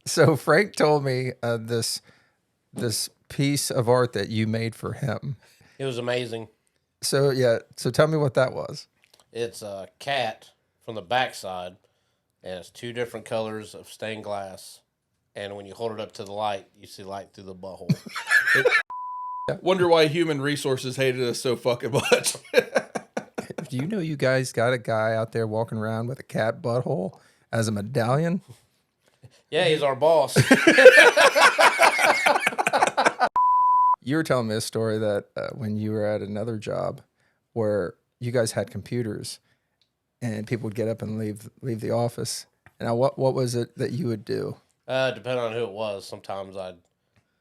So Frank told me this piece of art that you made for him. It was amazing. So so tell me what that was. It's a cat from the backside, and it's two different colors of stained glass. And when you hold it up to the light, you see light through the butthole. Wonder why human resources hated us so fucking much. Do you know you guys got a guy out there walking around with a cat butthole as a medallion? Yeah, he's our boss. You were telling me a story that when you were at another job where you guys had computers and people would get up and leave the office. And what was it that you would do? Depending on who it was, sometimes I'd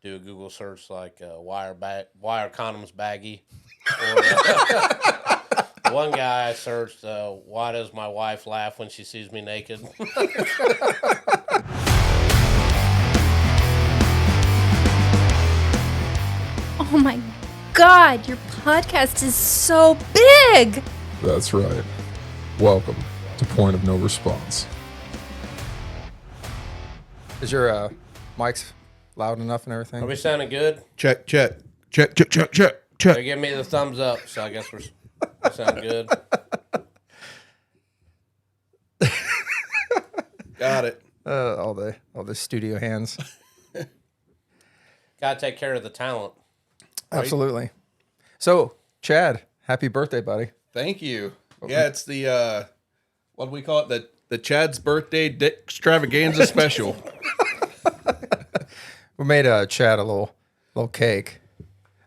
do a Google search like why are condoms baggy? Or one guy I searched, why does my wife laugh when she sees me naked? Oh my God, your podcast is so big. That's right. Welcome to Point of No Response. Is your mics loud enough and everything? Are we sounding good? Check. They're giving me the thumbs up, so I guess we sound good. Got it. All the studio hands. Gotta take care of the talent. Right? Absolutely. So, Chad, happy birthday, buddy. Thank you. Yeah, it's the what do we call it? The Chad's birthday dick extravaganza special. We made Chad a little cake.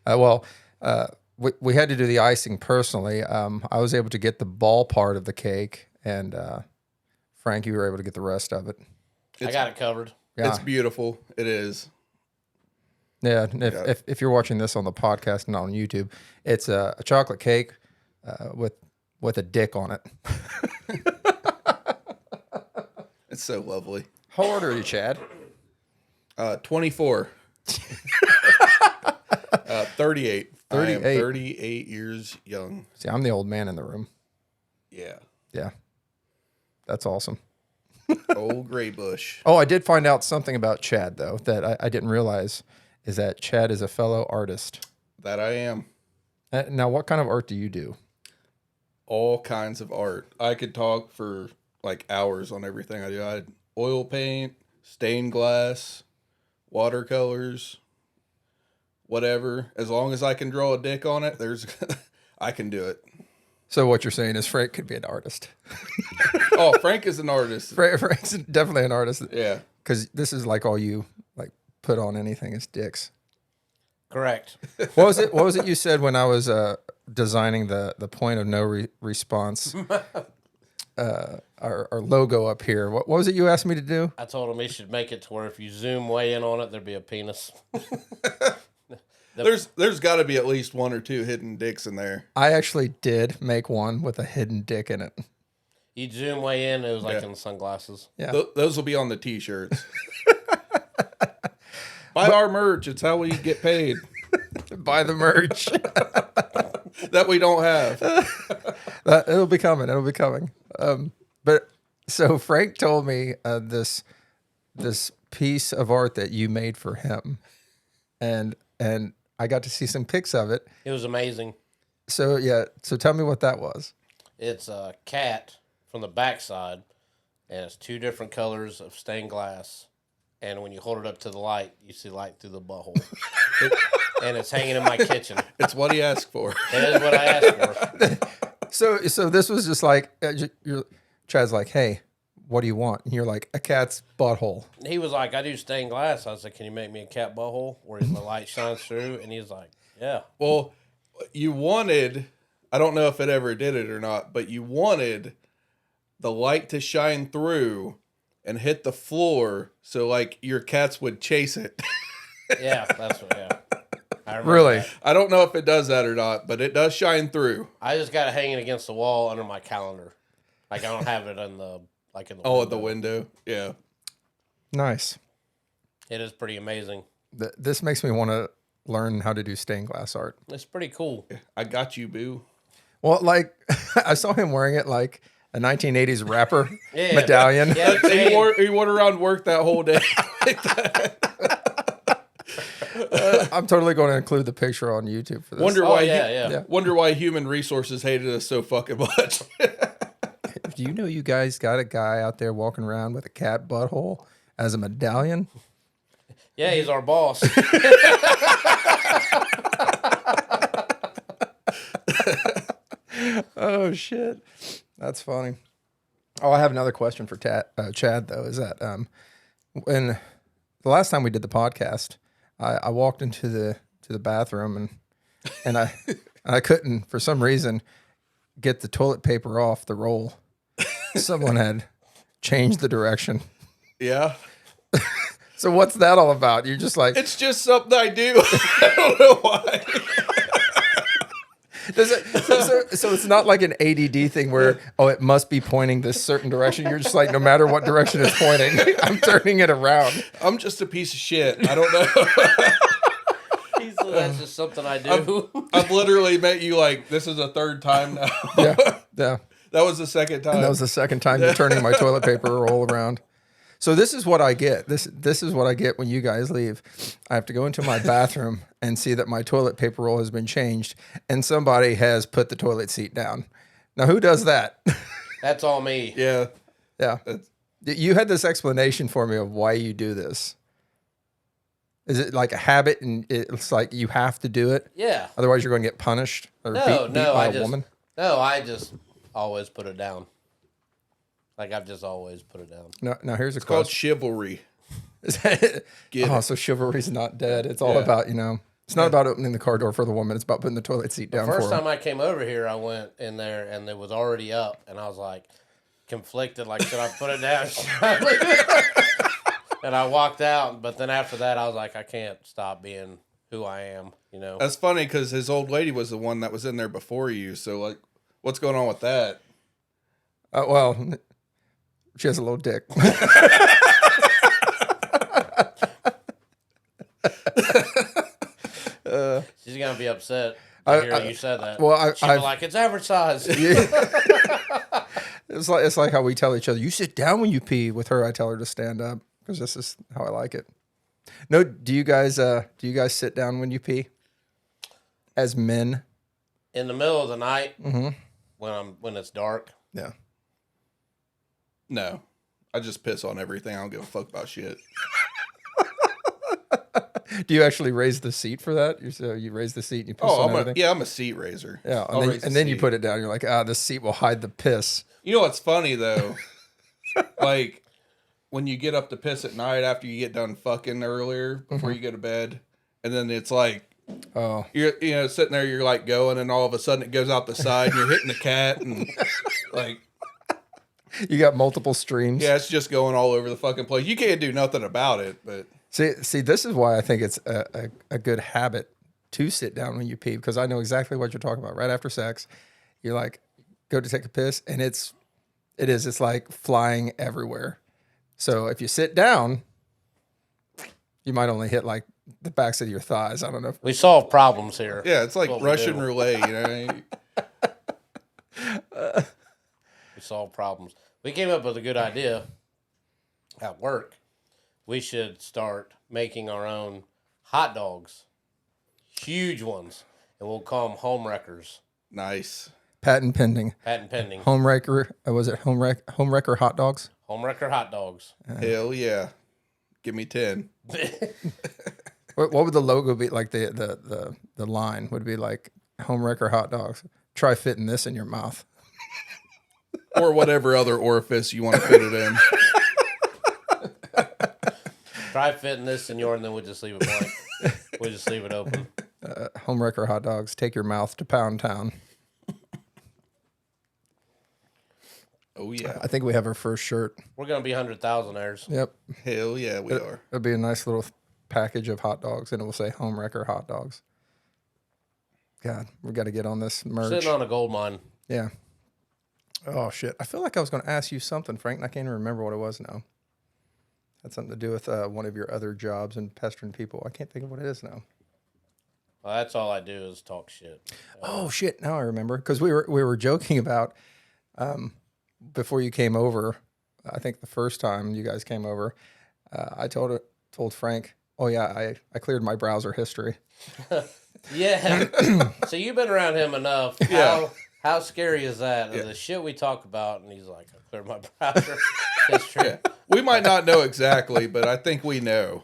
We had to do the icing personally. I was able to get the ball part of the cake, and Frank, you were able to get the rest of it. I got it covered. Yeah. It's beautiful. It is. Yeah, and if you're watching this on the podcast and not on YouTube, it's a chocolate cake with a dick on it. It's so lovely. How old are you, Chad? 24. 38. 38. I am 38 years young. See, I'm the old man in the room. Yeah. Yeah, that's awesome. Old gray bush. Oh, I did find out something about Chad, though, that I didn't realize, is that Chad is a fellow artist. That I am. Now, what kind of art do you do? All kinds of art. I could talk for like hours on everything I do. I oil paint, stained glass, watercolors, whatever. As long as I can draw a dick on it, I can do it. So what you're saying is Frank could be an artist. Oh, Frank is an artist. Frank's definitely an artist. Yeah. Because this is like all you like put on anything is dicks. Correct. What was it you said when I was designing the point of no response? Our logo up here. What was it you asked me to do? I told him he should make it to where if you zoom way in on it, there'd be a penis. There's got to be at least one or two hidden dicks in there. I actually did make one with a hidden dick in it. You'd zoom way in, it was like in the sunglasses. Yeah. Those will be on the t-shirts. Buy our merch. It's how we get paid. Buy the merch. That we don't have. It'll be coming. It'll be coming. But so Frank told me this piece of art that you made for him, and I got to see some pics of it. It was amazing. So tell me what that was. It's a cat from the backside, and it's two different colors of stained glass. And when you hold it up to the light, you see light through the butthole. And it's hanging in my kitchen. It's what he asked for. It is what I asked for. So this was just like Chad's like, hey, what do you want? And you're like, a cat's butthole. He was like, I do stained glass. I was like, can you make me a cat butthole where the light shines through? And he's like, yeah. Well, you wanted, I don't know if it ever did it or not, but you wanted the light to shine through and hit the floor so like your cats would chase it. Yeah, that's what, yeah. I remember Really? that. I don't know if it does that or not, but it does shine through. I just got it hanging against the wall under my calendar. Like I don't have it in the At window. the window. Yeah. Nice. It is pretty amazing. This makes me want to learn how to do stained glass art. It's pretty cool. I got you, boo. Well, like I saw him wearing it like a 1980s rapper Yeah. medallion. Yeah, He chain. wore around work that whole day. I'm totally going to include the picture on YouTube for this. Wonder why human resources hated us so fucking much. Do you know you guys got a guy out there walking around with a cat butthole as a medallion? Yeah, he's our boss. Oh shit, that's funny. Oh, I have another question for Chad though. Is that when the last time we did the podcast, I walked into the bathroom and I couldn't for some reason get the toilet paper off the roll. Someone had changed the direction. Yeah. So what's that all about? You're just like It's just something I do. I don't know why. so it's not like an ADD thing where, oh, it must be pointing this certain direction. You're just like, no matter what direction it's pointing, I'm turning it around. I'm just a piece of shit. I don't know. That's just something I do. I've literally met you like this is the third time now. Yeah. That was the second time. And that was the second time you're turning my toilet paper roll around. So this is what I get. This is what I get when you guys leave. I have to go into my bathroom and see that my toilet paper roll has been changed and somebody has put the toilet seat down. Now, who does that? That's all me. Yeah. Yeah. You had this explanation for me of why you do this. Is it like a habit and it's like you have to do it? Yeah. Otherwise, you're going to get punished or beat by a woman? No, I just always put it down. Like, I've just always put it down. Now here's a It's called question. chivalry. So chivalry's not dead. It's all about, it's not about opening the car door for the woman. It's about putting the toilet seat down for her. First time I came over here, I went in there, and it was already up, and I was, like, conflicted, like, should I put it down? And I walked out, but then after that, I was like, I can't stop being who I am, That's funny because his old lady was the one that was in there before you. So, like, what's going on with that? Well, she has a little dick. She's going to be upset to hear you said that. Well, she'll be like, it's advertised. It's like how we tell each other, you sit down when you pee. With her, I tell her to stand up because this is how I like it. No, do you guys sit down when you pee? As men? In the middle of the night, when it's dark. Yeah. No. I just piss on everything. I don't give a fuck about shit. Do you actually raise the seat for that? You raise the seat and you piss on everything? I'm a seat raiser. Yeah, and then you put it down. You're like, this seat will hide the piss. You know what's funny though? Like when you get up to piss at night after you get done fucking earlier before you go to bed, and then it's like, you're sitting there, you're like going, and all of a sudden it goes out the side, and you're hitting the cat, and like. You got multiple streams. Yeah, it's just going all over the fucking place. You can't do nothing about it, but see, this is why I think it's a good habit to sit down when you pee, because I know exactly what you're talking about. Right after sex, you're like, go to take a piss, and it's like flying everywhere. So if you sit down, you might only hit like the backs of your thighs. I don't know. We solve problems here. yeah, it's like Russian roulette, We solve problems. We came up with a good idea at work. We should start making our own hot dogs, huge ones, and we'll call them home wreckers. Nice. Patent pending. Patent pending. Home wrecker. Was it home wrecker hot dogs? Home wrecker hot dogs. Hell yeah. Give me 10. What would the logo be? Like the line would be like home wrecker hot dogs. Try fitting this in your mouth. Or whatever other orifice you want to fit it in. Try fitting this in yours, and then we'll just leave it blank. We'll just leave it open. Home wrecker hot dogs. Take your mouth to Pound Town. Oh, yeah. I think we have our first shirt. We're going to be 100,000-aires. Yep. Hell yeah, we are. It'll be a nice little package of hot dogs, and it will say home wrecker hot dogs. God, we got to get on this merch. Sitting on a gold mine. Yeah. Oh, shit. I feel like I was going to ask you something, Frank, and I can't even remember what it was now. Had something to do with one of your other jobs and pestering people. I can't think of what it is now. Well, that's all I do is talk shit. Oh, shit. Now I remember. Because we were joking about before you came over, I think the first time you guys came over, I told Frank, oh yeah, I cleared my browser history. Yeah. So you've been around him enough. Yeah. How scary is that? Yeah. The shit we talk about, and he's like, I cleared my browser history. Yeah. We might not know exactly, but I think we know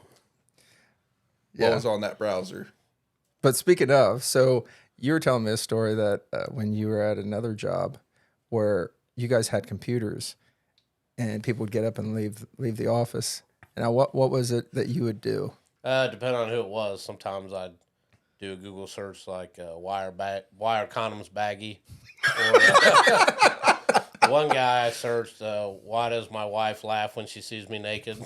what was on that browser. But speaking of, so you were telling me a story that when you were at another job where you guys had computers and people would get up and leave the office. Now, what was it that you would do? Depending on who it was, sometimes I'd do a Google search like wire condoms baggy. Or, one guy I searched, why does my wife laugh when she sees me naked?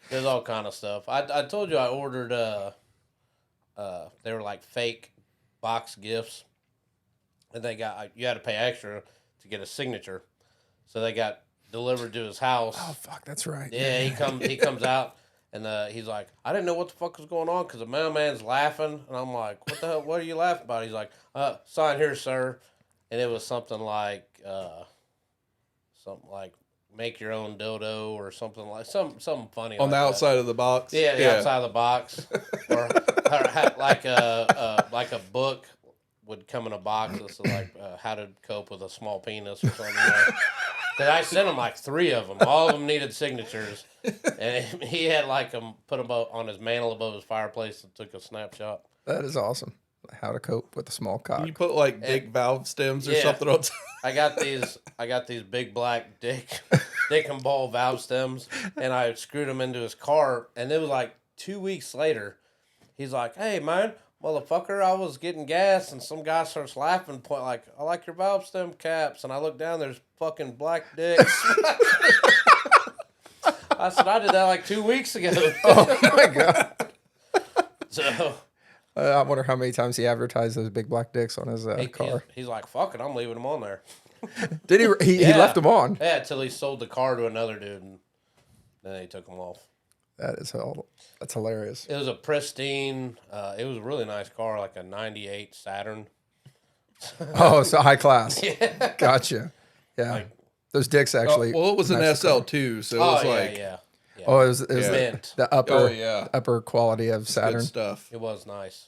There's all kind of stuff. I told you I ordered, they were like fake box gifts. And you had to pay extra to get a signature. So they got delivered to his house. Oh, fuck, that's right. Yeah, he comes out. And he's like, I didn't know what the fuck was going on because the mailman's laughing. And I'm like, what the hell? What are you laughing about? He's like, sign here, sir. And it was something like make your own dildo or something like something funny On the outside of the box? Yeah, the outside of the box. or like a book would come in a box that's like how to cope with a small penis or something. That I sent him like 3 of them. All of them needed signatures, and he had like them put them on his mantle above his fireplace and took a snapshot. That is awesome. How to cope with a small cock. You put like big valve stems or something on top. I got these big black dick and ball valve stems, and I screwed them into his car. And it was like 2 weeks later. He's like, "Hey man, motherfucker, I was getting gas, and some guy starts laughing, point like, I like your valve stem caps." And I look down, there's fucking black dicks. I said, I did that like 2 weeks ago. Oh my God. So I wonder how many times he advertised those big black dicks on his car. he's like, fuck it, I'm leaving them on there. Did he? He left them on. Yeah, until he sold the car to another dude, and then he took them off. That's hilarious. It was a pristine, it was a really nice car, like a 98 Saturn. Oh, so high class. Yeah. Gotcha. Yeah. Those dicks actually. Well, it was an nice SL2, so it was like yeah. Oh, it was Mint. the upper quality of good Saturn. stuff. It was nice.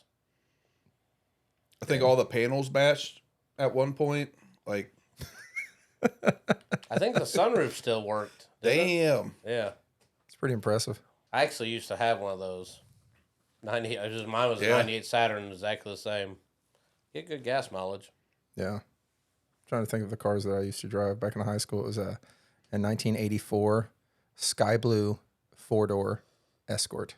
I think all the panels matched at one point. Like, I think the sunroof still worked. damn. It? Yeah. It's pretty impressive. I actually used to have one of those. Mine was a 98 Saturn, exactly the same. Get good gas mileage. Yeah. Trying to think of the cars that I used to drive back in high school. It was a 1984 sky blue 4-door Escort.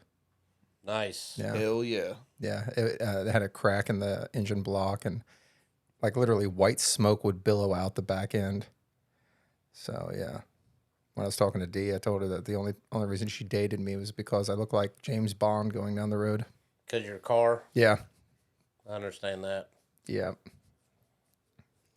Nice. Yeah. Hell yeah. Yeah. It had a crack in the engine block, and like literally white smoke would billow out the back end. So yeah. When I was talking to Dee, I told her that the only reason she dated me was because I looked like James Bond going down the road. Because your car? Yeah. I understand that. Yeah.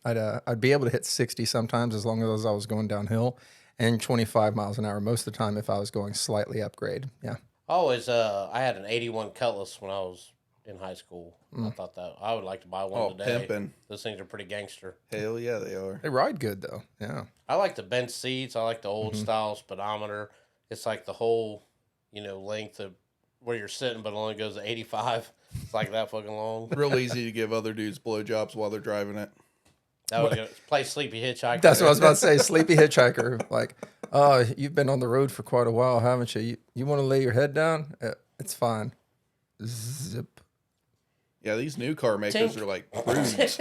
I'd be able to hit 60 sometimes as long as I was going downhill, and 25 miles an hour most of the time if I was going slightly upgrade. Yeah. I had an 81 Cutlass when I was in high school. I thought that I would like to buy one today. Pimping. Those things are pretty gangster. Hell yeah, they are. They ride good though. Yeah. I like the bench seats. I like the old style speedometer. It's like the whole, length of where you're sitting, but it only goes to 85. It's like that fucking long. Real easy to give other dudes blowjobs while they're driving it. That was good. Play Sleepy Hitchhiker. That's what I was about to say. Sleepy Hitchhiker. Like, you've been on the road for quite a while, haven't you? You want to lay your head down? It's fine. Zip. Yeah, these new car makers Tink. are like prudes.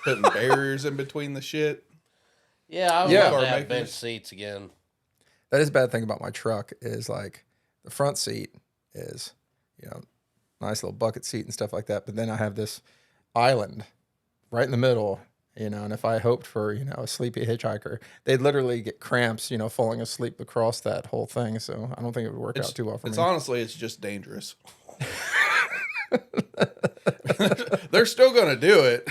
Putting barriers in between the shit. Yeah, I would Yeah. love Car to have makers. bench seats again. That is a bad thing about my truck is like the front seat is, nice little bucket seat and stuff like that. But then I have this island right in the middle, and if I hoped for, a sleepy hitchhiker, they'd literally get cramps, falling asleep across that whole thing. So I don't think it would work out too well for me. Honestly, it's just dangerous. They're still going to do it.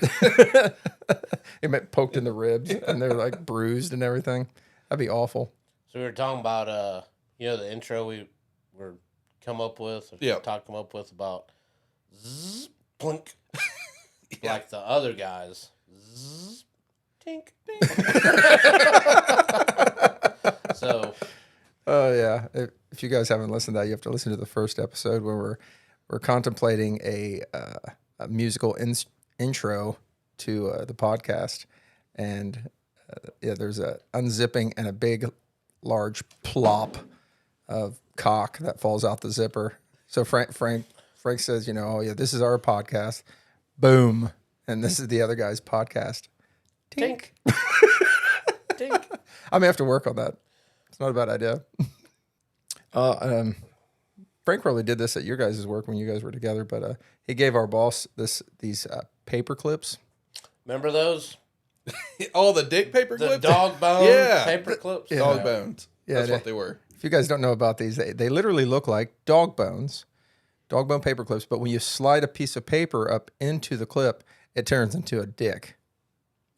They get poked in the ribs and they're like bruised and everything. That'd be awful. So we were talking about, the intro we were come up with, Yeah. Todd come up with about zzz, plunk. like the other guys. Zzz, tink, tink. So, Oh yeah. If you guys haven't listened to that, you have to listen to the first episode where we're contemplating a musical intro to the podcast, and yeah, there's a unzipping and a big, large plop of cock that falls out the zipper. So Frank says, oh yeah, this is our podcast. Boom, and this is the other guy's podcast. tink. Tink. I may have to work on that. It's not a bad idea. Frank probably did this at your guys' work when you guys were together, but he gave our boss these paper clips. Remember those? Oh, the dick paper The clips? dog bone Yeah. paper clips? Yeah. Dog bones. Yeah, That's what they were. If you guys don't know about these, they literally look like dog bone paper clips, but when you slide a piece of paper up into the clip, it turns into a dick.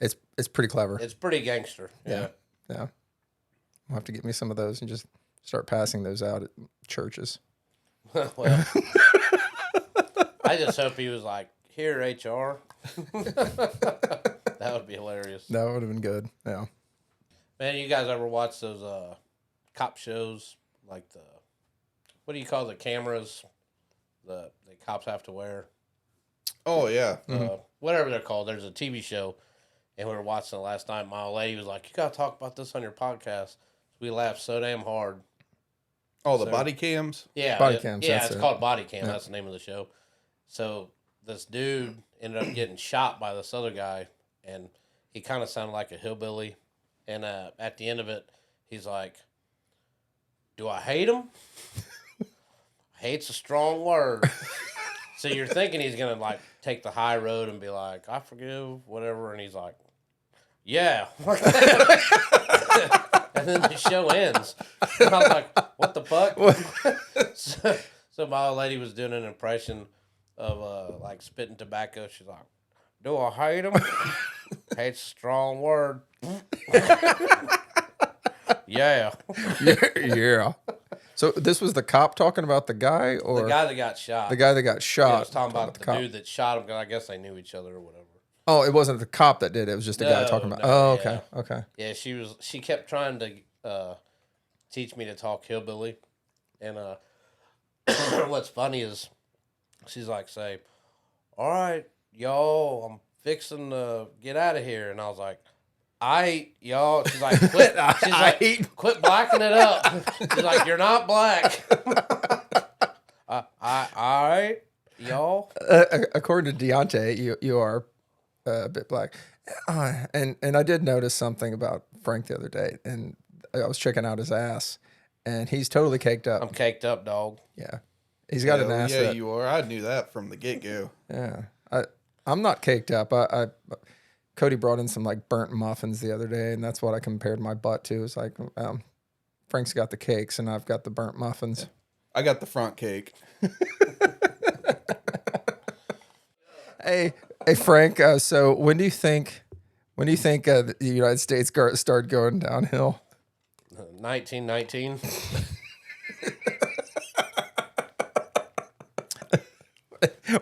It's pretty clever. It's pretty gangster. Yeah. Yeah. I'll have to get me some of those and just start passing those out at churches. Well, I just hope he was like, here, HR. That would be hilarious. That would have been good. Yeah. Man, you guys ever watch those cop shows? Like what do you call the cameras the cops have to wear? Oh, yeah. Whatever they're called. There's a TV show, and we were watching it last night. My old lady was like, you got to talk about this on your podcast. We laughed so damn hard. Oh, the body cams? Yeah. Body cams, Yeah, that's it's it. called Body Cam. Yeah. That's the name of the show. So this dude ended up getting shot by this other guy, and he kind of sounded like a hillbilly. And at the end of it, he's like, do I hate him? Hate's a strong word. So you're thinking he's going to like take the high road and be like, I forgive, whatever. And he's like, yeah. And then the show ends. And I was like, what the fuck? So my old lady was doing an impression of like spitting tobacco. She's like, do I hate him? Hate's a strong word. Yeah. Yeah. So this was the cop talking about the guy, or The guy that got shot. the guy that got shot? Yeah, I was talking about the cop. dude that shot him, because I guess they knew each other or whatever. Oh, it wasn't the cop that did it. It was just the guy No, talking about. no, Oh, yeah. okay, okay. Yeah, she kept trying to teach me to talk hillbilly. And what's funny is she's like, say, all right, y'all, I'm fixing to get out of here. And I was like, y'all. She's like, quit. She's like, quit blacking it up. She's like, you're not black. All right, y'all. According to Deontay, you are a bit black. And I did notice something about Frank the other day, and I was checking out his ass, and he's totally caked up. I'm caked up, dog. Yeah, he's got an Hell ass. Yeah, that, you are. I knew that from the get-go. Yeah, I'm not caked up. Cody brought in some like burnt muffins the other day, and that's what I compared my butt to. It's like Frank's got the cakes, and I've got the burnt muffins. I got the front cake. Hey, Frank. So when do you think the United States started going downhill? 1919.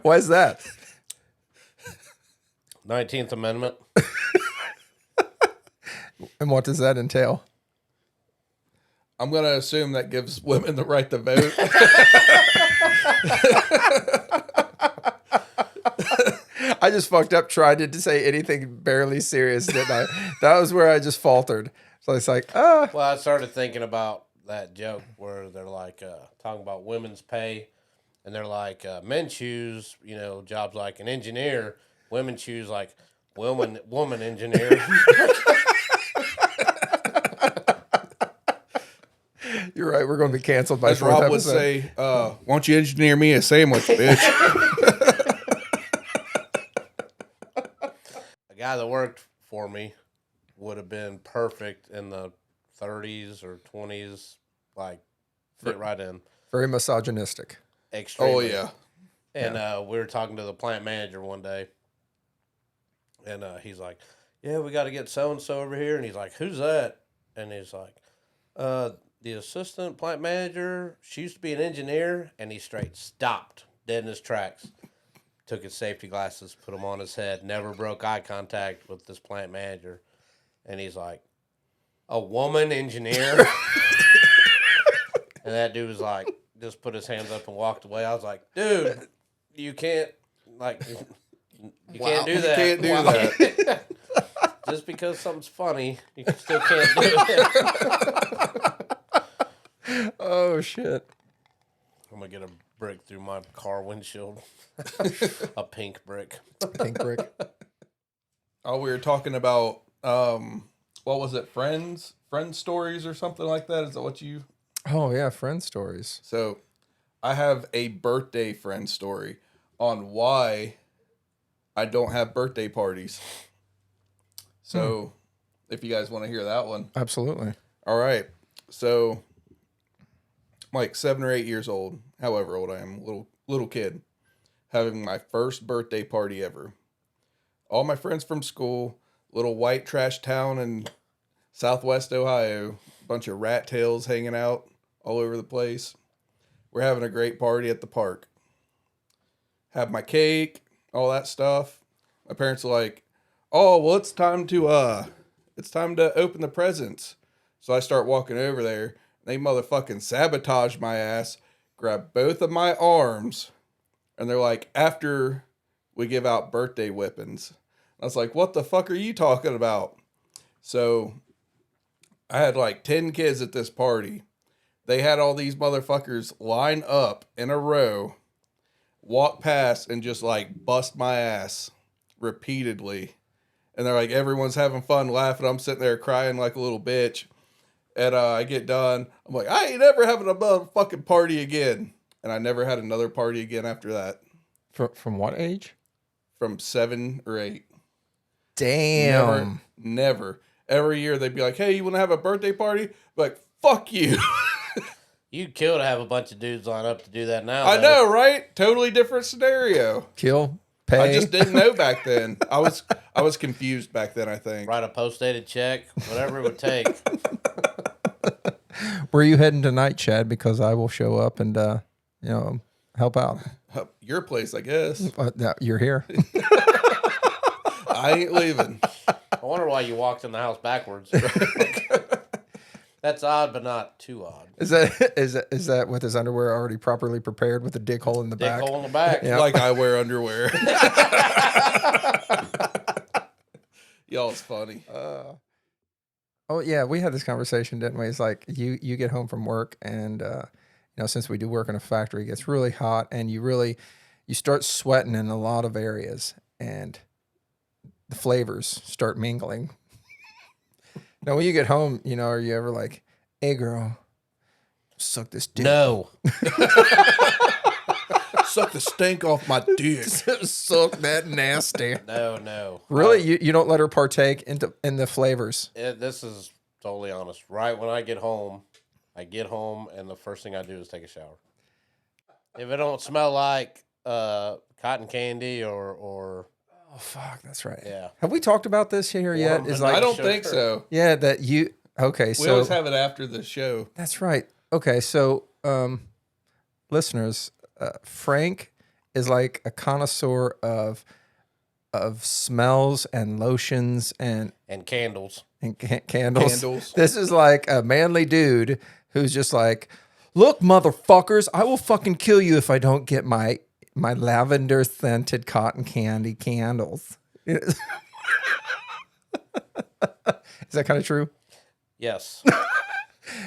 Why is that? 19th Amendment. And what does that entail? I'm going to assume that gives women the right to vote. I just fucked up trying to say anything barely serious, didn't I? That was where I just faltered. So it's like, Well, I started thinking about that joke where they're like talking about women's pay, and they're like, men choose, jobs like an engineer. Women choose like woman engineer. you're right. We're going to be canceled by As fourth Rob would episode. say, won't you engineer me a sandwich, bitch? A guy that worked for me would have been perfect in the 30s or 20s, like fit right in. Very misogynistic. Extremely. Oh, yeah. And we were talking to the plant manager one day, and he's like, yeah, we got to get so-and-so over here. And he's like, who's that? And he's like, the assistant plant manager. She used to be an engineer. And he straight stopped dead in his tracks. took his safety glasses, put them on his head, never broke eye contact with this plant manager. And he's like, a woman engineer? And that dude was like, just put his hands up and walked away. I was like, dude, you can't, like, you can't do that. You can't do that. Just because something's funny, you still can't do it. Oh, shit. I'm going to get a brick through my car windshield. A pink brick. Pink brick. Oh, we were talking about, what was it? Friend stories or something like that? Is that what you... Oh, yeah, friend stories. So, I have a birthday friend story on why I don't have birthday parties. So, if you guys want to hear that one. Absolutely. All right. So, I'm like 7 or 8 years old, however old I am, little kid, having my first birthday party ever. All my friends from school, little white trash town in Southwest Ohio, bunch of rat tails hanging out all over the place. We're having a great party at the park. Have my cake, all that stuff. My parents are like, "Oh, well, it's time to open the presents." So I start walking over there. They motherfucking sabotage my ass, grab both of my arms, and they're like, "After we give out birthday whippings." I was like, "What the fuck are you talking about?" So I had like 10 kids at this party. They had all these motherfuckers line up in a row, walk past, and just like bust my ass repeatedly. And they're like, everyone's having fun, laughing. I'm sitting there crying like a little bitch. And I get done. I'm like, I ain't ever having a motherfucking party again. And I never had another party again after that. From what age? From 7 or 8. Damn. Never. Every year they'd be like, hey, you want to have a birthday party? Like, fuck you. You'd kill to have a bunch of dudes line up to do that now. I though. know, right? Totally different scenario. Kill, pay. I just didn't know back then. I was confused back then, I think. Write a post-dated check, whatever it would take. Where are you heading tonight, Chad? Because I will show up and, help out. Your place, I guess. No, you're here. I ain't leaving. I wonder why you walked in the house backwards. That's odd, but not too odd. Is that with his underwear already properly prepared with a dick hole in the Dick back? hole in the back. Yeah. Like I wear underwear. Y'all's funny. Oh yeah, we had this conversation, didn't we? It's like you get home from work, and since we do work in a factory, it gets really hot, and you start sweating in a lot of areas, and the flavors start mingling. Now, when you get home, are you ever like, "Hey, girl, suck this dick"? No. Suck the stank off my dick. Suck that nasty. No. Really, you don't let her partake in the flavors. This is totally honest. Right when I get home, and the first thing I do is take a shower. If it don't smell like cotton candy or Oh fuck, that's right. Yeah. Have we talked about this here yet? Warm Is and like I don't Sure. think so. yeah, that you okay? We So always have it after the show. that's right. Okay, so listeners, Frank is like a connoisseur of smells and lotions and candles. candles. Candles. This is like a manly dude who's just like, look, motherfuckers, I will fucking kill you if I don't get my lavender scented cotton candy candles. Is that kind of true? Yes.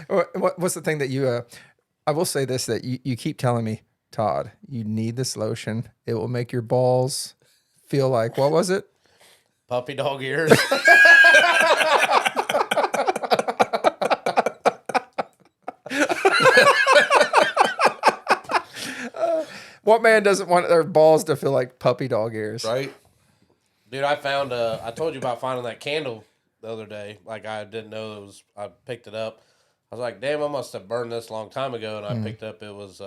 What's the thing that you? I will say this, that you keep telling me, Todd, you need this lotion. It will make your balls feel like, what was it? Puppy dog ears. What man doesn't want their balls to feel like puppy dog ears? Right? Dude, I found I told you about finding that candle the other day. Like, I didn't know it was, I picked it up. I was like, damn, I must have burned this a long time ago. And I picked up, it was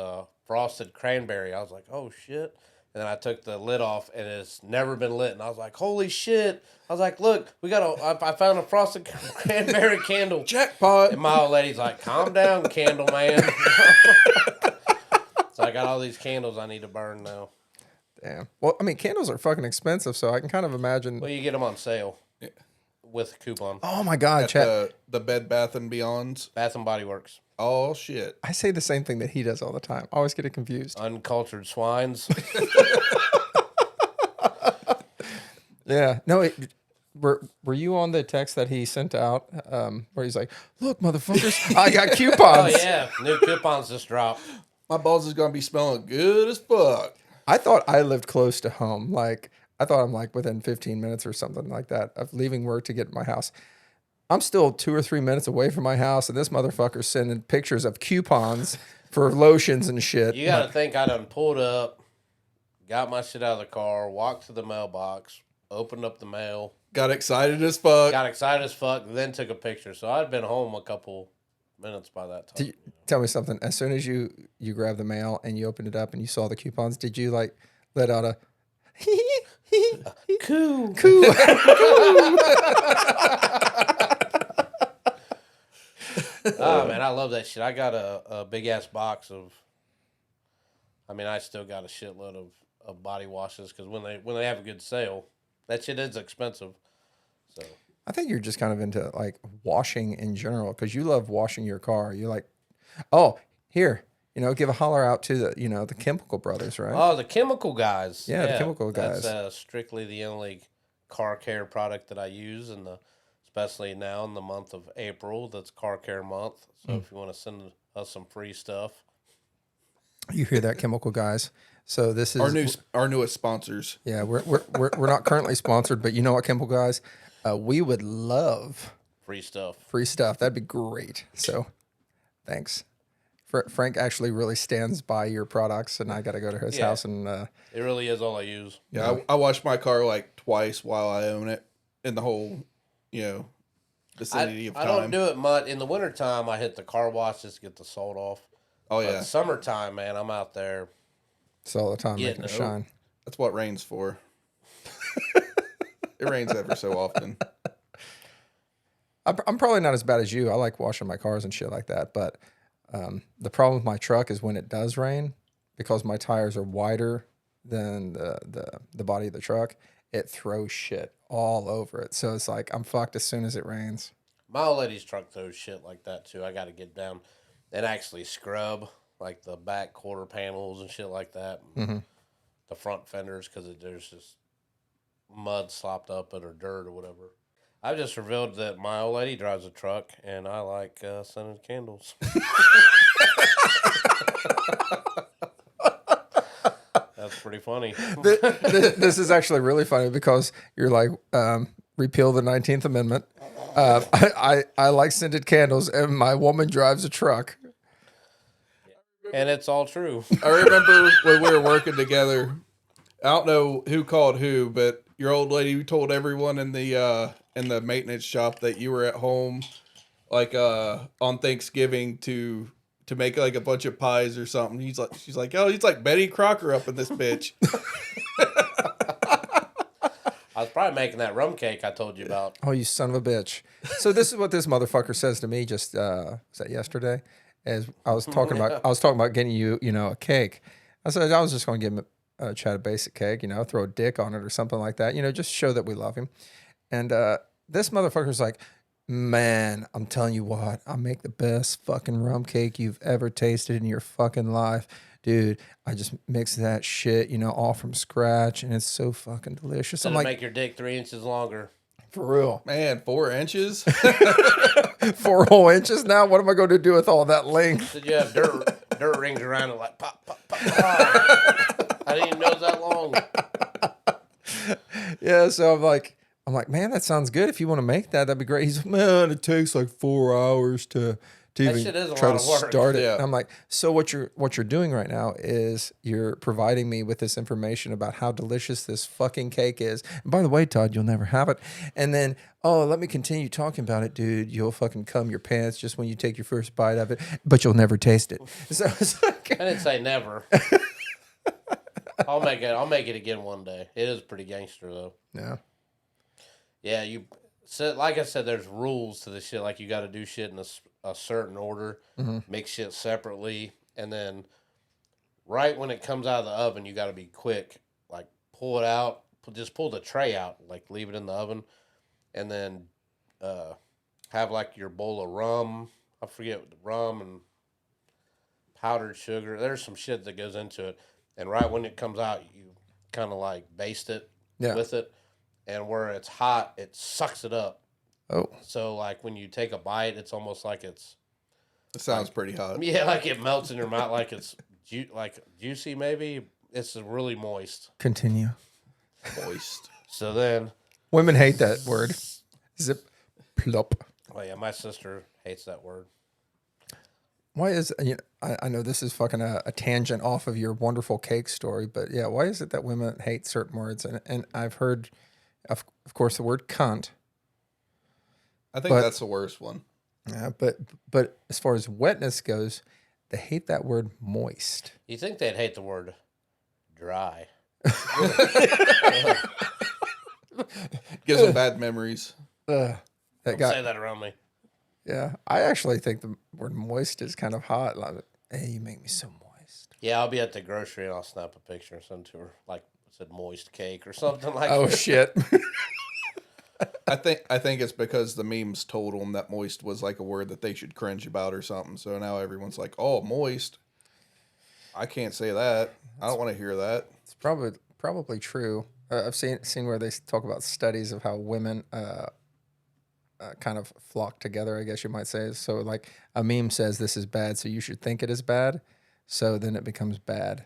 frosted cranberry. I was like, oh shit. And then I took the lid off, and it's never been lit. And I was like, holy shit. I was like, look, I found a frosted cranberry candle. Jackpot. And my old lady's like, calm down, candle man. So I got all these candles I need to burn now. Damn. Well, I mean, candles are fucking expensive, so I can kind of imagine. Well, you get them on sale with a coupon. Oh my God, At chat. the Bed Bath and Beyonds. Bath and Body Works. Oh shit! I say the same thing that he does all the time. I always get it confused. Uncultured swines. Yeah. No, were you on the text that he sent out where he's like, look, motherfuckers, I got Oh, coupons. yeah. New coupons just dropped. My balls is gonna be smelling good as fuck. I thought I lived close to home. Like, I thought I'm like within 15 minutes or something like that of leaving work to get to my house. I'm still 2 or 3 minutes away from my house, and this motherfucker's sending pictures of coupons for lotions and shit. You got to think I done pulled up, got my shit out of the car, walked to the mailbox, opened up the mail, Got excited as fuck. got excited as fuck, then took a picture. So I'd been home a couple minutes by that time. Tell me something. As soon as you grabbed the mail and you opened it up and you saw the coupons, did you like let out a Cool. coo? Oh, man, I love that shit. I got a big-ass box of... I mean, I still got a shitload of body washes because when they have a good sale, that shit is expensive. So I think you're just kind of into like washing in general because you love washing your car. You're like, oh, here, give a holler out to the Chemical Brothers, right? Oh, the chemical guys. Yeah, the chemical guys. That's strictly the only car care product that I use, especially now in the month of April. That's car care month. So if you want to send us some free stuff, You hear that, Chemical Guys? So this is Our newest sponsors. Yeah, we're not currently sponsored, but you know what, Chemical Guys? We would love free stuff. free stuff. That'd be great. So, thanks. Frank actually really stands by your products, and I got to go to his house and. It really is all I use. Yeah, I wash my car like twice while I own it in the whole, vicinity of I time. don't do it much. In the wintertime, I hit the car wash just to get the salt off. Oh But yeah, summertime, man, I'm out there. It's all the time Yeah, making it no. shine. that's what rain's for. It rains ever so often. I'm probably not as bad as you. I like washing my cars and shit like that. But the problem with my truck is when it does rain, because my tires are wider than the body of the truck, it throws shit all over it. So it's like I'm fucked as soon as it rains. My old lady's truck throws shit like that too. I got to get down and actually scrub like the back quarter panels and shit like that. Mm-hmm. The front fenders because there's just mud slopped up it or dirt or whatever. I've just revealed that my old lady drives a truck and I like scented candles. That's pretty funny. This is actually really funny because you're like, repeal the 19th Amendment. I like scented candles, and my woman drives a truck. And it's all true. I remember when we were working together. I don't know who called who, but your old lady told everyone in the maintenance shop that you were at home, like on Thanksgiving to make like a bunch of pies or something. She's like, oh, he's like Betty Crocker up in this bitch. I was probably making that rum cake I told you about. Oh, you son of a bitch! So this is what this motherfucker says to me. Just was that yesterday? As I was talking about getting you, a cake. I said I was just going to give him Chad a basic cake, throw a dick on it or something like that, just show that we love him. And this motherfucker's like, man, I'm telling you what, I make the best fucking rum cake you've ever tasted in your fucking life. Dude, I just mix that shit, all from scratch, and it's so fucking delicious. I'm It'll like, make your dick 3 inches longer. for real. Man, 4 inches. 4 whole inches now? What am I going to do with all that length? Did you have dirt rings around it like pop, pop, pop, pop? I didn't even know it was that long. Yeah, so I'm like, man, that sounds good. If you want to make that, that'd be great. He's like, man, it takes like 4 hours to That even shit is a try lot to of work. start it. Yeah. I'm like, so what you're doing right now is you're providing me with this information about how delicious this fucking cake is. And by the way, Todd, you'll never have it. And then, oh, let me continue talking about it, dude. You'll fucking cum your pants just when you take your first bite of it, but you'll never taste it. So it's like, I didn't say never. I'll make it again one day. It is pretty gangster though. yeah. Yeah, like I said, there's rules to this shit. Like you got to do shit in a certain order, mix shit separately, and then right when it comes out of the oven, you got to be quick. pull it out. Just pull the tray out, like leave it in the oven, and then have like your bowl of rum. I forget rum and powdered sugar. There's some shit that goes into it, and right when it comes out, you kind of like baste it with it, and where it's hot, it sucks it up. Oh, so like when you take a bite, it's almost like it's. It sounds pretty hot. Yeah, like it melts in your mouth, like it's like juicy. Maybe it's really moist. continue. Moist. So then, Women hate that word. Zip, plop. oh yeah, my sister hates that word. Why is I know this is fucking a tangent off of your wonderful cake story, but yeah, why is it that women hate certain words? And I've heard, of course, the word cunt. I think that's the worst one. Yeah, but as far as wetness goes, they hate that word moist. You think they'd hate the word dry? Gives them bad memories. That Don't guy. say that around me. Yeah, I actually think the word moist is kind of hot. Like, hey, you make me so moist. Yeah, I'll be at the grocery and I'll snap a picture and send to her, like it said moist cake or something like Oh that. shit. I think it's because the memes told them that moist was like a word that they should cringe about or something. So now everyone's like, "Oh, moist. I can't say that. I don't want to hear that." It's probably true. I've seen where they talk about studies of how women kind of flock together, I guess you might say. So like a meme says this is bad, so you should think it is bad. So then it becomes bad.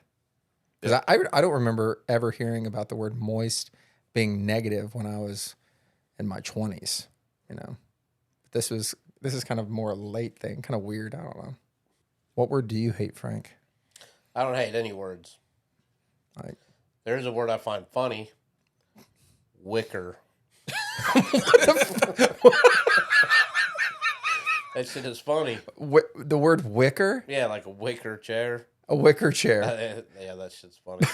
Because I don't remember ever hearing about the word moist being negative when I was in my 20s. You know, this is kind of more a late thing, kind of weird. I don't know. What word do you hate, Frank? I don't hate any words. Like, There's a word I find funny. Wicker. That shit is funny. the word wicker? Yeah, like a wicker chair. A wicker chair. Yeah, that shit's funny.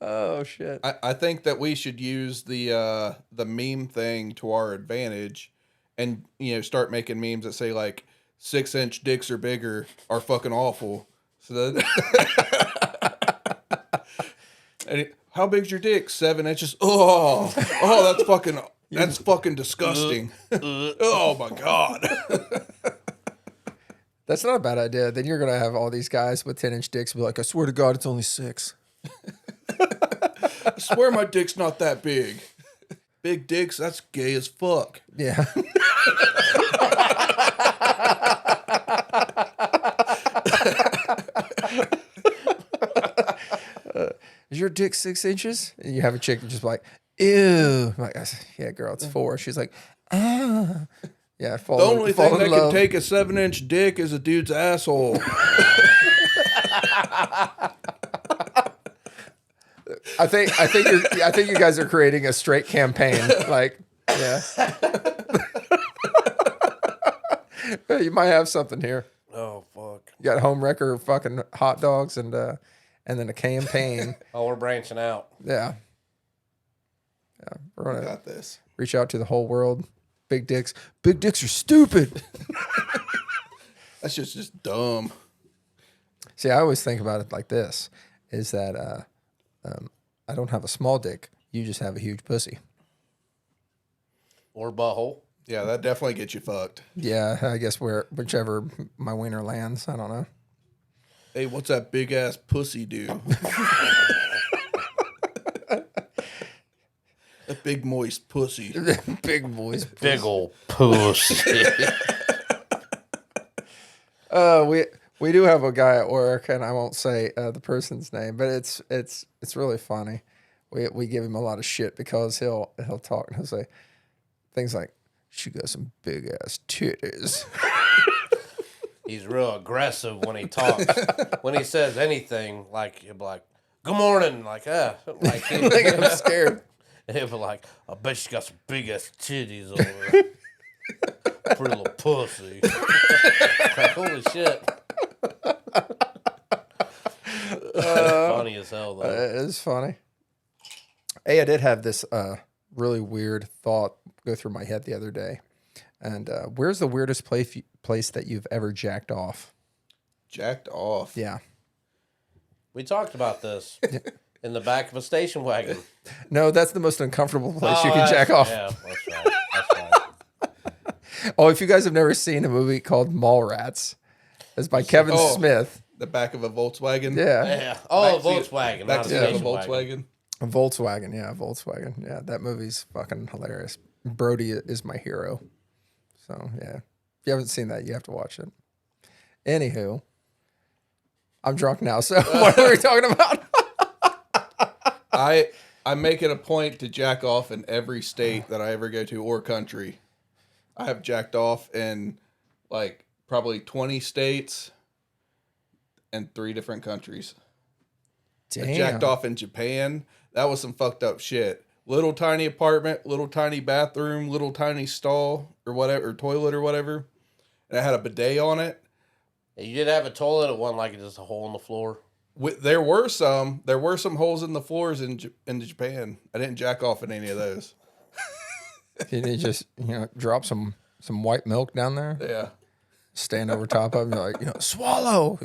Oh shit. I think that we should use the meme thing to our advantage, and start making memes that say like 6-inch dicks or bigger are fucking awful. So that and how big's your dick? 7 inches. Oh, that's fucking disgusting. Oh my god. That's not a bad idea. Then you're gonna have all these guys with 10-inch dicks be like, I swear to God, it's only 6. I swear my dick's not that big. Big dicks, that's gay as fuck. Yeah. Is your dick 6 inches? And you have a chick just like, ew. I'm like, yeah, girl, it's 4. She's like, ah. Yeah, The only thing that can take a 7-inch dick is a dude's asshole. I think you guys are creating a straight campaign. Like, yeah. You might have something here. Oh, fuck. You got home wrecker fucking hot dogs and then a campaign. Oh, we're branching out. Yeah. Yeah. We're gonna Got this. reach out to the whole world. Big dicks. Big dicks are stupid. That's just dumb. See, I always think about it like this: is that I don't have a small dick. You just have a huge pussy. Or butthole. Yeah, that definitely gets you fucked. Yeah, I guess whichever my wiener lands. I don't know. Hey, what's that big ass pussy do? That big moist pussy. Big boys. Big old pussy. We do have a guy at work, and I won't say the person's name, but it's really funny. We give him a lot of shit because he'll talk and he'll say things like, "She got some big ass titties." He's real aggressive when he talks. When he says anything, like he'll be like, "Good morning," like like I'm scared. he'll be like, "I bet she got some big ass titties over there." Pretty little pussy. Like, holy shit. Funny as hell though. It is funny. Hey, I did have this really weird thought go through my head the other day. And where's the weirdest place that you've ever jacked off? Jacked off. Yeah. We talked about this in the back of a station wagon. No, that's the most uncomfortable place you Oh, can jack off. Yeah, that's right. That's right. Oh, if you guys have never seen a movie called Mallrats, it's by Kevin Oh. Smith. The back of a Volkswagen. Yeah. Yeah. Oh, Backseat- Volkswagen, not a Backseat of a station wagon. Volkswagen. A Volkswagen. Yeah, Volkswagen. Yeah, that movie's fucking hilarious. Brody is my hero. So, yeah. If you haven't seen that, you have to watch it. Anywho, I'm drunk now, so what are we talking about? I make it a point to jack off in every state that I ever go to or country. I have jacked off in like probably 20 states and 3 different countries. I jacked off in Japan. That was some fucked up shit. Little tiny apartment, little tiny bathroom, little tiny stall or whatever, or toilet or whatever. And it had a bidet on it. You did have a toilet. It wasn't like just a hole in the floor. There were some holes in the floors in Japan. I didn't jack off in any of those. Can you just, drop some white milk down there? Yeah. Stand over top of them, you're like, swallow,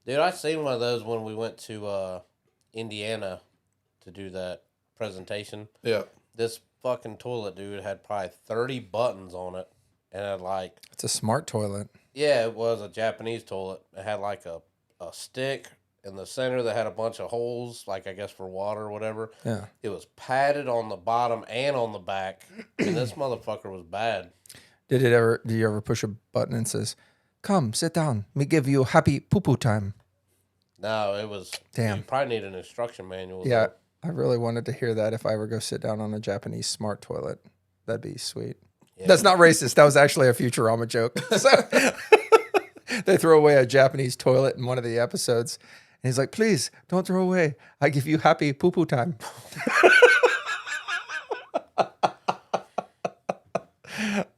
Dude, I seen one of those when we went to Indiana to do that presentation. Yeah. This fucking toilet, dude, had probably 30 buttons on it. And it had It's a smart toilet. yeah, it was a Japanese toilet. It had like a stick in the center that had a bunch of holes, like I guess for water or whatever. Yeah. It was padded on the bottom and on the back. And this motherfucker was bad. Do you ever push a button and says, come, sit down, me give you happy poo-poo time? No, it was. Damn. You probably need an instruction manual. Yeah, I really wanted to hear that if I ever go sit down on a Japanese smart toilet. That'd be sweet. Yeah. That's not racist. That was actually a Futurama joke. So, they throw away a Japanese toilet in one of the episodes. And he's like, please, don't throw away. I give you happy poo-poo time.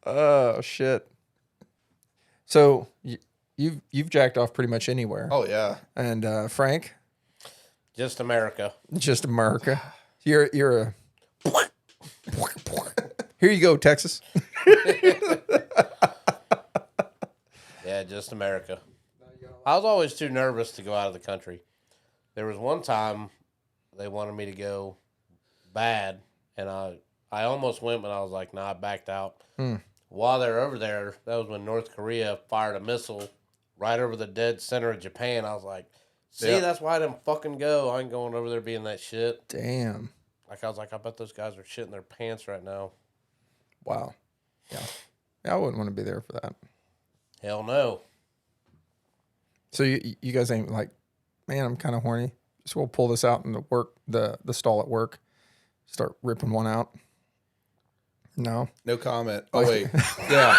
Oh, shit. So, you've jacked off pretty much anywhere. Oh yeah. And Frank, Just America. just America. You're a... Here you go, Texas. Yeah, just America. I was always too nervous to go out of the country. There was one time they wanted me to go bad, and I almost went, but I was like, nah, I backed out. While they're over there, that was when North Korea fired a missile right over the dead center of Japan. I was like, see, Yeah. that's why I didn't fucking go. I ain't going over there being that shit. Damn. Like, I was like, I bet those guys are shitting their pants right now. Wow. Yeah. I wouldn't want to be there for that. Hell no. So you guys ain't like, man, I'm kind of horny. Just we'll pull this out in the stall at work. Start ripping one out. No. No comment. Oh wait. Yeah.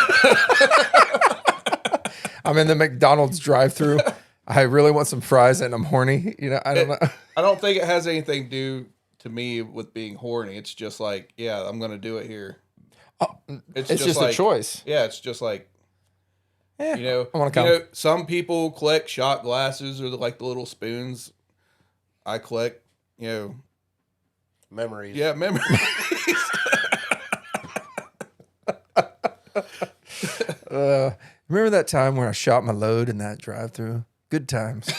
I'm in the McDonald's drive-thru. I really want some fries and I'm horny. I don't know. I don't think it has anything to do to me with being horny. It's just like, yeah, I'm gonna do it here. Oh, It's it's just like, a choice. Yeah, it's just like, I want to come. some people collect shot glasses or like the little spoons. I collect, Memories. yeah, memories. Remember that time when I shot my load in that drive-thru? Good times.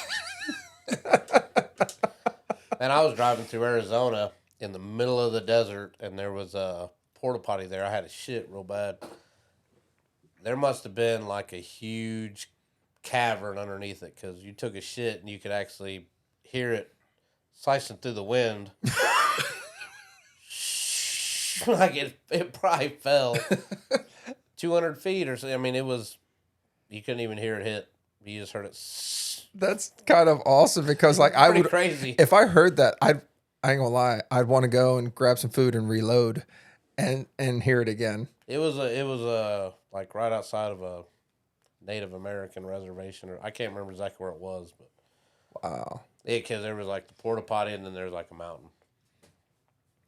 And I was driving through Arizona in the middle of the desert, and there was a porta potty there. I had to shit real bad. There must have been like a huge cavern underneath it because you took a shit and you could actually hear it slicing through the wind. Like it probably fell 200 feet or so. I mean, it was, you couldn't even hear it hit. You just heard it. That's kind of awesome because like I Pretty would, crazy. if I heard that, I ain't gonna lie, I'd want to go and grab some food and reload and hear it again. It was like right outside of a Native American reservation, or I can't remember exactly where it was, but Wow. because there was like the porta potty and then there was like a mountain.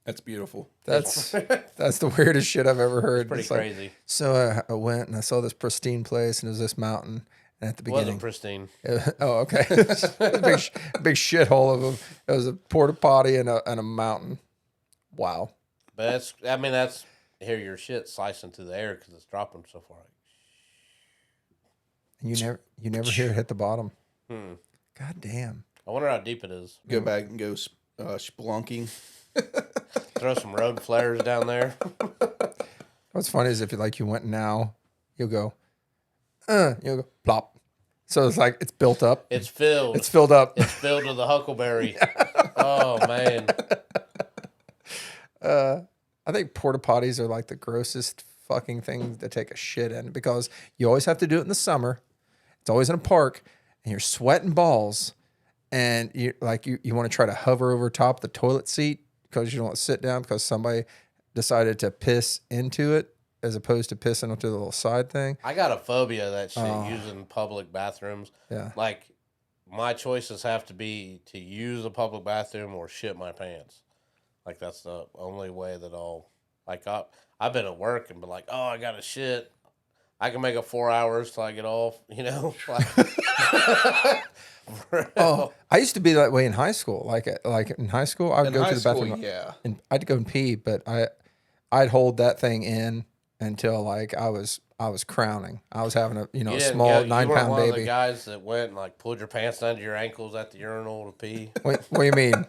That's beautiful. That's the weirdest shit I've ever heard. Pretty It's like, crazy. so I went and I saw this pristine place and it was this mountain. And at the It wasn't beginning, pristine. oh okay, big shithole of them. It was a porta potty and a mountain. Wow. But that's hear your shit slicing through the air because it's dropping so far. And you never hear it hit the bottom. Hmm. God damn. I wonder how deep it is. Go back and go spelunking. Throw some road flares down there. What's funny is if you went now, you'll go plop. So it's like it's built up. It's filled. It's filled up. It's filled to the huckleberry. Oh man. I think porta potties are like the grossest fucking thing to take a shit in because you always have to do it in the summer. It's always in a park, and you're sweating balls, and you want to try to hover over top the toilet seat because you don't want to sit down because somebody decided to piss into it as opposed to pissing onto the little side thing. I got a phobia of that shit using public bathrooms. Yeah. Like, my choices have to be to use a public bathroom or shit my pants. Like, that's the only way that I've been at work and been like, oh, I got to shit. I can make it 4 hours till I get off, you know? Oh, I used to be that way in high school. Like in high school, I would go to the bathroom. Yeah. And I'd go and pee, but I'd hold that thing in until like I was crowning. I was having a You small 9 you weren't pound one baby. of the guys that went and like pulled your pants down to your ankles at the urinal to pee. What do you mean?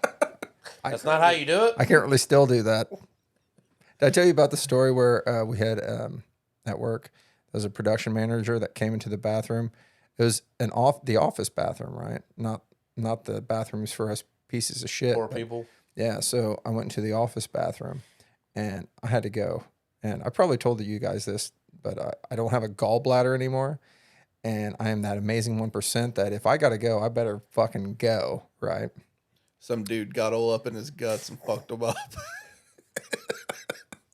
That's not how you do it. I can't really still do that. Did I tell you about the story where we had at work? There was a production manager that came into the bathroom. It was the office bathroom, right? Not the bathrooms for us pieces of shit. Poor people. Yeah, so I went into the office bathroom, and I had to go. And I probably told you guys this, but I don't have a gallbladder anymore, and I am that amazing 1% that if I got to go, I better fucking go, right? Some dude got all up in his guts and fucked him up.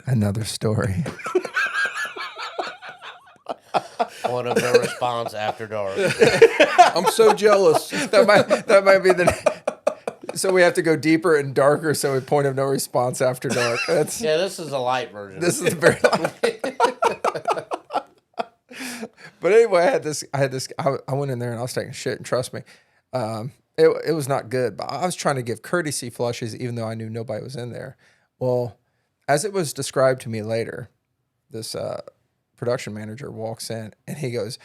Another story. Point of no response after dark. I'm so jealous. that might be the. So we have to go deeper and darker. So a point of no response after dark. That's Yeah, this is a light version. this is very. But anyway, I went in there and I was taking shit, and trust me, it was not good. But I was trying to give courtesy flushes, even though I knew nobody was in there. Well, as it was described to me later, this production manager walks in and he goes,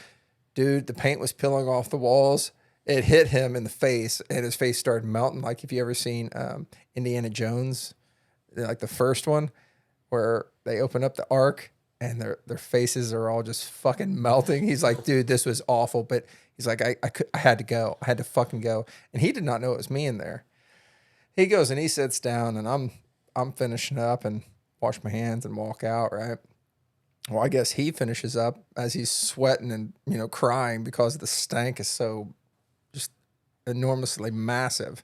"Dude, the paint was peeling off the walls. It hit him in the face, and his face started melting. Like if you ever seen Indiana Jones, like the first one, where they open up the Ark and their faces are all just fucking melting." He's like, "Dude, this was awful," but he's like, I had to go. I had to fucking go." And he did not know it was me in there. He goes and he sits down, and I'm finishing up and wash my hands and walk out, right? Well, I guess he finishes up as he's sweating and, crying because the stank is so just enormously massive.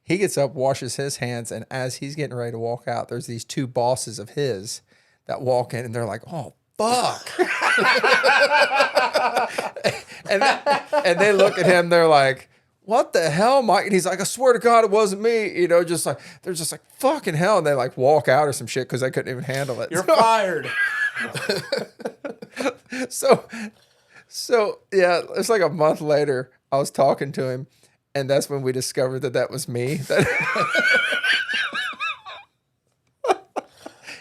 He gets up, washes his hands, and as he's getting ready to walk out, there's these two bosses of his that walk in, and they're like, "Oh, fuck." and they look at him, they're like, "What the hell, Mike?" And he's like, "I swear to God, it wasn't me." Just like, they're just like, "Fucking hell." And they like walk out or some shit because they couldn't even handle it. You're fired. So yeah, it's like a month later, I was talking to him, and that's when we discovered that was me.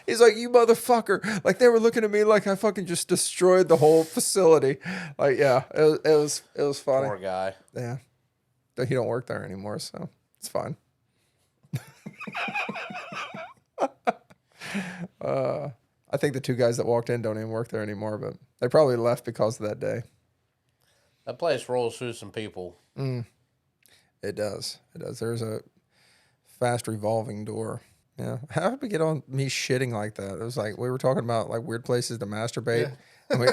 He's like, "You motherfucker." Like, they were looking at me like I fucking just destroyed the whole facility. Like, yeah, it was funny. Poor guy. Yeah. He don't work there anymore, so it's fine. I think the two guys that walked in don't even work there anymore, but they probably left because of that day. That place rolls through some people. It does. There's a fast revolving door. Yeah. How did we get on me shitting like that? It was like we were talking about like weird places to masturbate. Yeah.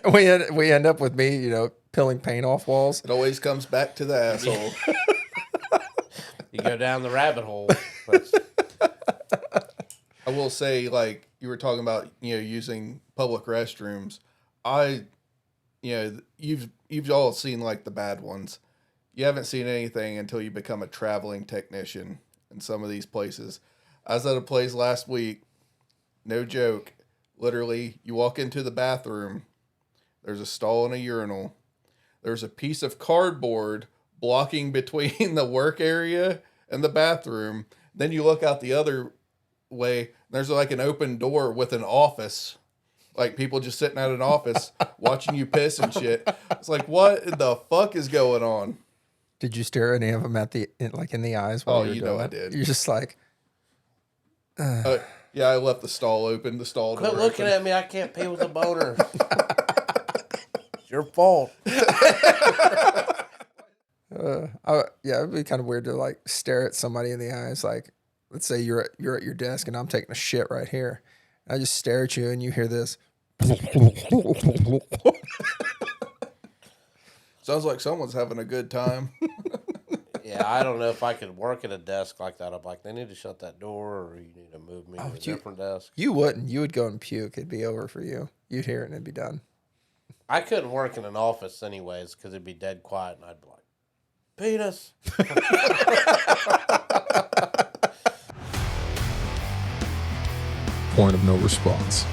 And we end up with me, peeling paint off walls. It always comes back to the asshole. You go down the rabbit hole. I will say, like you were talking about, using public restrooms. You've all seen like the bad ones. You haven't seen anything until you become a traveling technician in some of these places. I was at a place last week, no joke. Literally, you walk into the bathroom, there's a stall and a urinal. There's a piece of cardboard blocking between the work area and the bathroom. Then you look out the other way, there's like an open door with an office. Like people just sitting at an office watching you piss and shit. It's like, what the fuck is going on? Did you stare any of them in the eyes while Oh, you were you doing know I it? did. You're just like, Yeah, I left the stall open. The stall door Quit looking open. at me. I can't pee with a boner. It's your fault. it'd be kind of weird to like stare at somebody in the eyes. Like, let's say you're at your desk and I'm taking a shit right here. I just stare at you and you hear this. Sounds like someone's having a good time. Yeah, I don't know if I could work at a desk like that. I'm like, they need to shut that door, or you need to move me to a different desk. You wouldn't. You would go and puke. It'd be over for you. You'd hear it and it'd be done. I couldn't work in an office anyways because it'd be dead quiet, and I'd be like, penis. Point of no response.